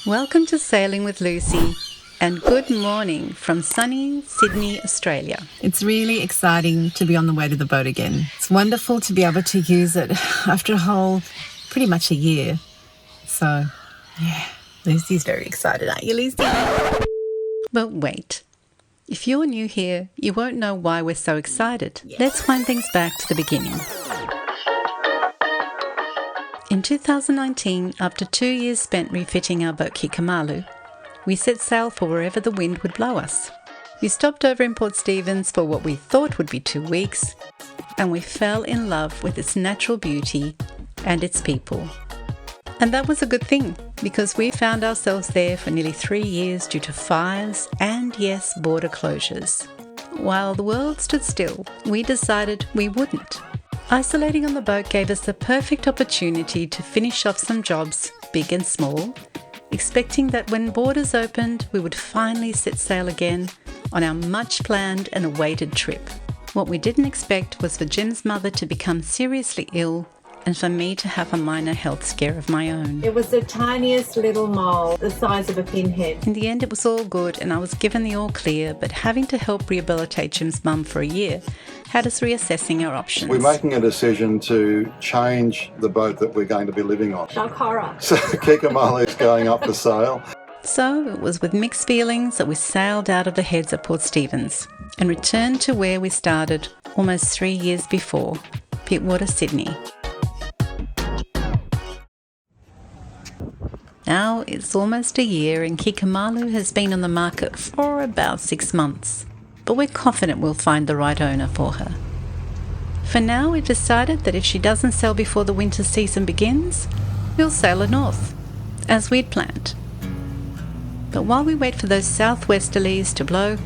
Welcome to Sailing with Lucy, and good morning from sunny Sydney, Australia. It's really exciting to be on the way to the boat again. It's wonderful to be able to use it after pretty much a year. So, yeah, Lucy's very excited, aren't you, Lucy? But wait, if you're new here, you won't know why we're so excited. Let's wind things back to the beginning. In 2019, after 2 years spent refitting our boat KEKAIMALU, we set sail for wherever the wind would blow us. We stopped over in Port Stephens for what we thought would be 2 weeks, and we fell in love with its natural beauty and its people. And that was a good thing, because we found ourselves there for nearly 3 years due to fires and, yes, border closures. While the world stood still, we decided we wouldn't. Isolating on the boat gave us the perfect opportunity to finish off some jobs, big and small, expecting that when borders opened, we would finally set sail again on our much-planned and awaited trip. What we didn't expect was for Jim's mother to become seriously ill and for me to have a minor health scare of my own. It was the tiniest little mole, the size of a pinhead. In the end, it was all good and I was given the all clear, but having to help rehabilitate Jim's mum for a year had us reassessing our options. We're making a decision to change the boat that we're going to be living on. Shock horror. So KEKAIMALU is going up for sale. So it was with mixed feelings that we sailed out of the heads at Port Stephens and returned to where we started almost 3 years before, Pittwater, Sydney. Now it's almost a year and KEKAIMALU has been on the market for about 6 months, but we're confident we'll find the right owner for her. For now, we've decided that if she doesn't sell before the winter season begins, we'll sail her north, as we'd planned. But while we wait for those southwesterlies to blow,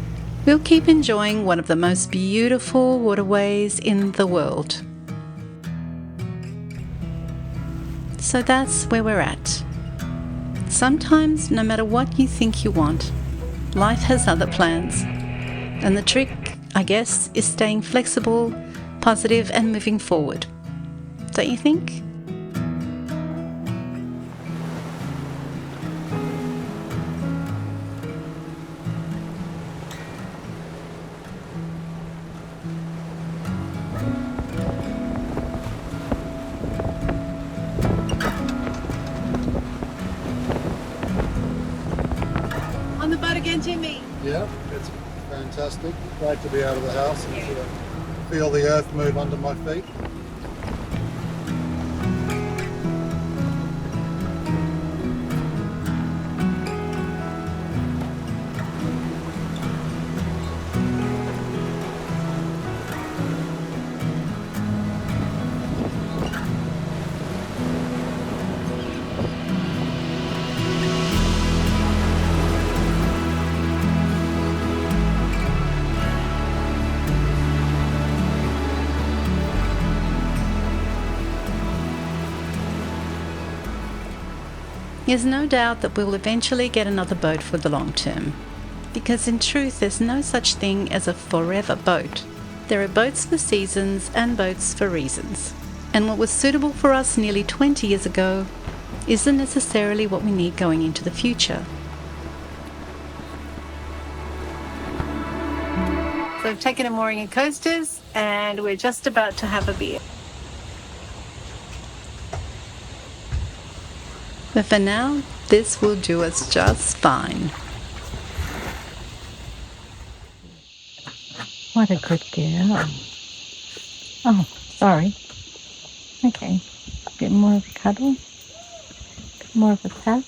we'll keep enjoying one of the most beautiful waterways in the world. So that's where we're at. Sometimes, no matter what you think you want, life has other plans. And the trick, I guess, is staying flexible, positive, and moving forward. Don't you think? On the boat again, Jimmy. Yeah, it's fantastic. Great to be out of the house and to feel the earth move under my feet. There's no doubt that we'll eventually get another boat for the long term, because in truth there's no such thing as a forever boat. There are boats for seasons and boats for reasons, and what was suitable for us nearly 20 years ago isn't necessarily what we need going into the future. So we've taken a mooring in coasters and we're just about to have a beer. But for now, this will do us just fine. What a good girl. Oh, sorry. Okay. Bit more of a cuddle. Bit more of a pat.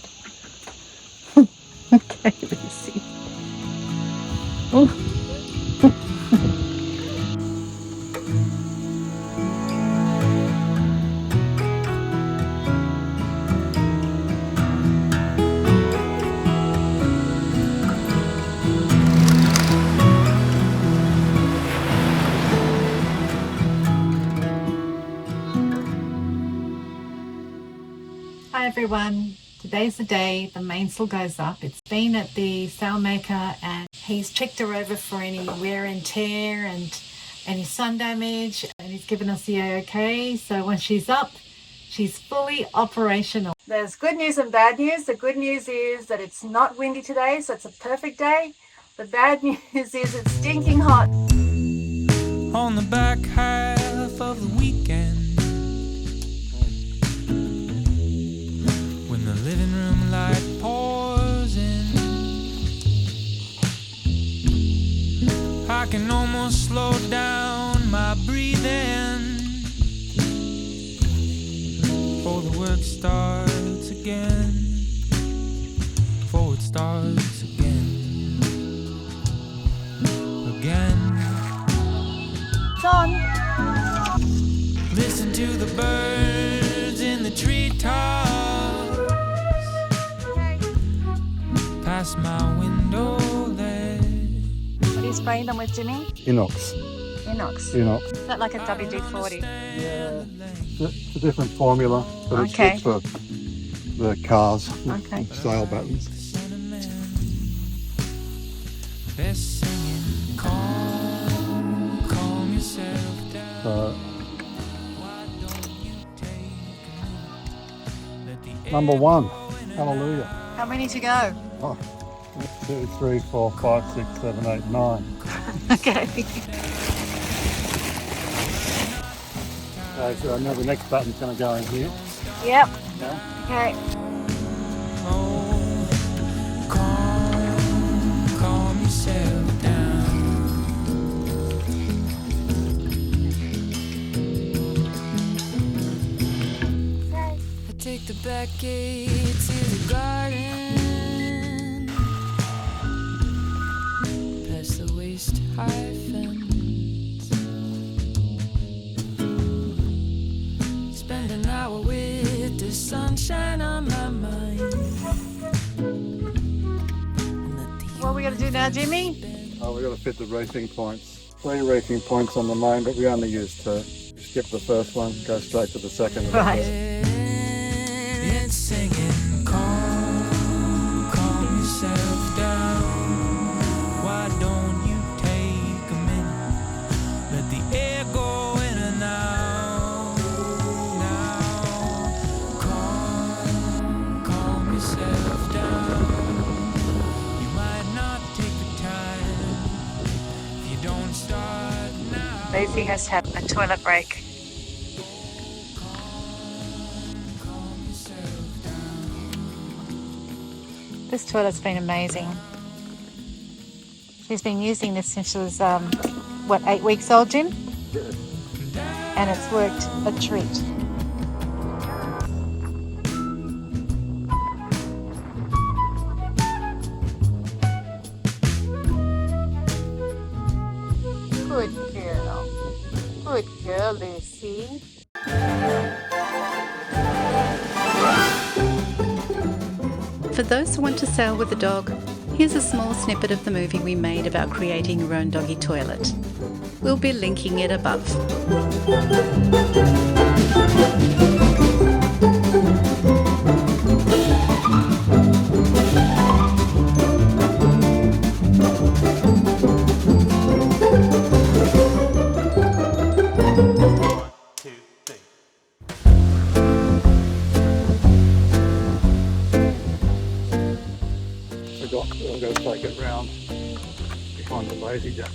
Okay, Lucy. Oh. Hi everyone, today's the day the mainsail goes up. It's been at the sailmaker and he's checked her over for any wear and tear and any sun damage, and he's given us the okay. So once she's up, She's fully operational. There's good news and bad news. The good news is that it's not windy today, so it's a perfect day. The bad news is it's stinking hot. On the back half of the weekend, when the living room light pours in, I can almost slow down my breathing before the work starts again, before it starts again. It's on. Listen to the birds in the treetops past my window there. What are you spraying them with, Jimmy? Inox. Inox. Inox. Is that like a WD-40? Yeah. It's a different formula, but it's Okay. good for the cars, Okay. sail buttons. They're singing, calm yourself down. So, Why don't you take a minute? Let the number one. Hallelujah. How many to go? Oh, 2, 3, 4, 5, 6, 7, 8, 9. Okay. Okay, so I know the next button's going to go in here. Yep. Yeah. Okay. calm yourself down. I take the back gate to the garden, past the waist high fence, spend an hour with the sunshine on my mind. What are we going to do now, Jimmy? Oh, we've got to fit the reefing points. 3 reefing points on the main, but we only use 2. Skip the first one, go straight to the second. and the Right. third. It's singing, calm yourself down. Why don't you take a minute? Let the air go in and out. Now, calm yourself down. You might not take the time if you don't start now. Daisy has to have a toilet break. This toilet's been amazing. She's been using this since she was, 8 weeks old, Jim? And it's worked a treat. Good girl. Good girl, Lucy. For those who want to sail with a dog, here's a small snippet of the movie we made about creating your own doggy toilet. We'll be linking it above. We'll go take it round behind the lazy jacks.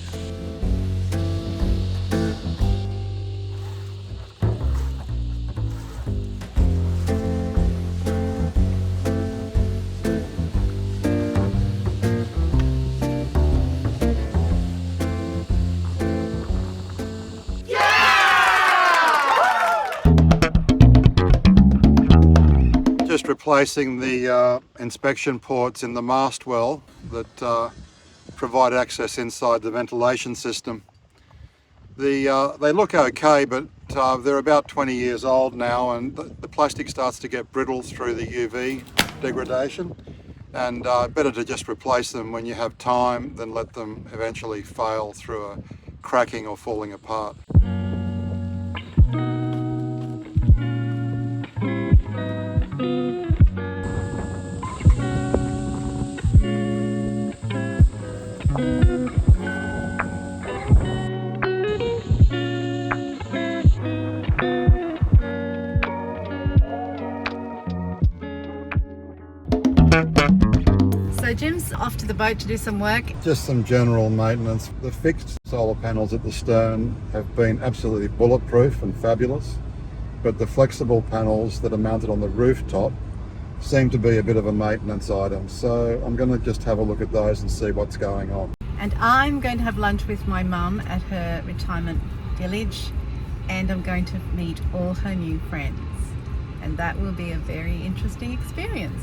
Just replacing the inspection ports in the mast well that provide access inside the ventilation system. They look okay, but they're about 20 years old now, and the plastic starts to get brittle through the UV degradation, and better to just replace them when you have time than let them eventually fail through a cracking or falling apart. So Jim's off to the boat to do some work. Just some general maintenance. The fixed solar panels at the stern have been absolutely bulletproof and fabulous, but the flexible panels that are mounted on the rooftop seem to be a bit of a maintenance item. So I'm going to just have a look at those and see what's going on. And I'm going to have lunch with my mum at her retirement village, and I'm going to meet all her new friends. And that will be a very interesting experience.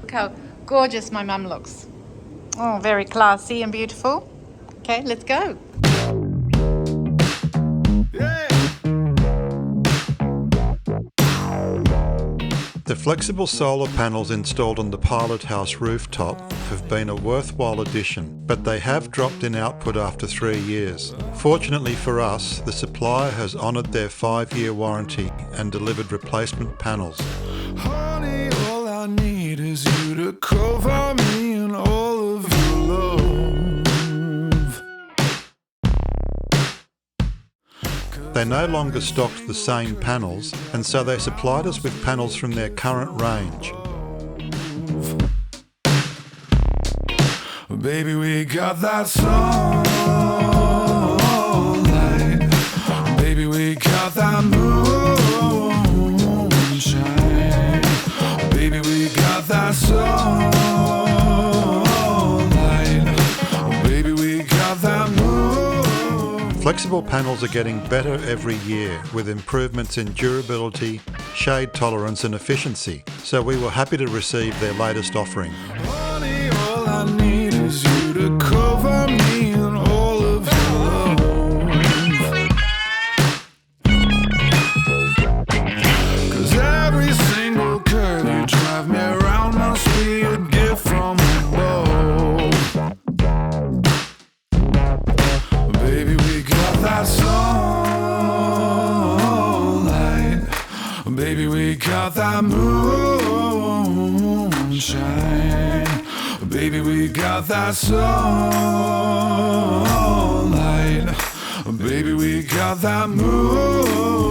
Look how gorgeous my mum looks. Oh, very classy and beautiful. Okay, let's go. The flexible solar panels installed on the pilot house rooftop have been a worthwhile addition, but they have dropped in output after 3 years. Fortunately for us, the supplier has honoured their 5-year warranty and delivered replacement panels. Honey, all I need is you to cover me in all of your love. They no longer stocked the same panels, and so they supplied us with panels from their current range. Baby, we got that sunlight. Baby, we got that moonshine. Baby, we got that sunlight. Baby, we got that moonshine. Flexible panels are getting better every year with improvements in durability, shade tolerance and efficiency, so we were happy to receive their latest offering. Honey, all I need is you to cover me in all of your love. 'Cause every single curve you drive me around must be a gift from above. Baby, we got that sunlight. Baby, we got that moonshine. Baby, we got that sunlight. Baby, we got that moonshine.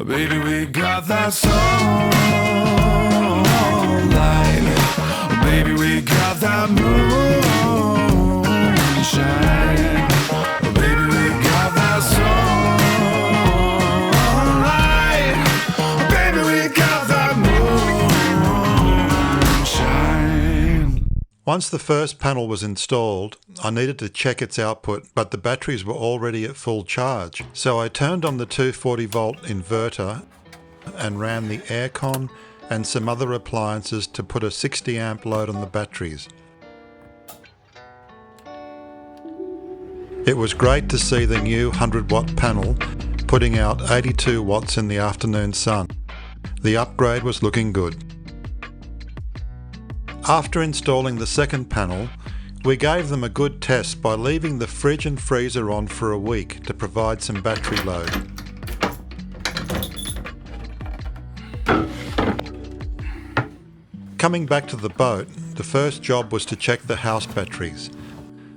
Baby, we got that sunlight. Baby, we got that moonshine. Baby, we got that sunlight. Baby, we got that moonshine. Once the first panel was installed, I needed to check its output, but the batteries were already at full charge. So I turned on the 240-volt inverter and ran the aircon and some other appliances to put a 60-amp load on the batteries. It was great to see the new 100-watt panel putting out 82 watts in the afternoon sun. The upgrade was looking good. After installing the second panel, we gave them a good test by leaving the fridge and freezer on for a week to provide some battery load. Coming back to the boat, the first job was to check the house batteries.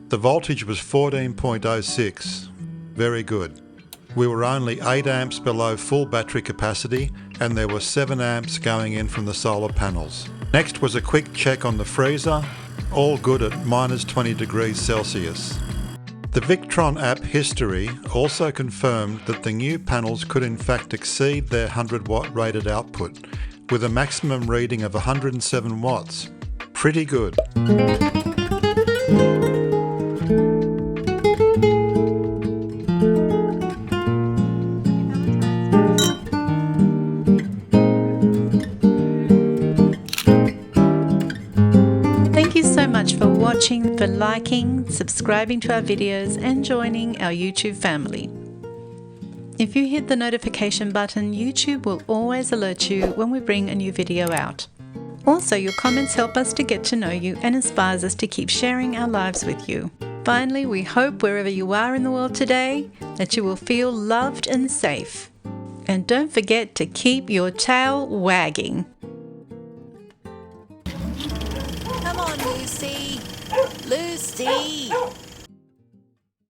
The voltage was 14.06, very good. We were only 8 amps below full battery capacity and there were 7 amps going in from the solar panels. Next was a quick check on the freezer, all good at -20 degrees Celsius. The Victron app history also confirmed that the new panels could in fact exceed their 100-watt rated output, with a maximum reading of 107 watts. Pretty good. Thank you so much for watching, for liking, subscribing to our videos and joining our YouTube family. If you hit the notification button, YouTube will always alert you when we bring a new video out. Also, your comments help us to get to know you and inspires us to keep sharing our lives with you. Finally, we hope wherever you are in the world today that you will feel loved and safe. And don't forget to keep your tail wagging. Come on, Lucy. Lucy.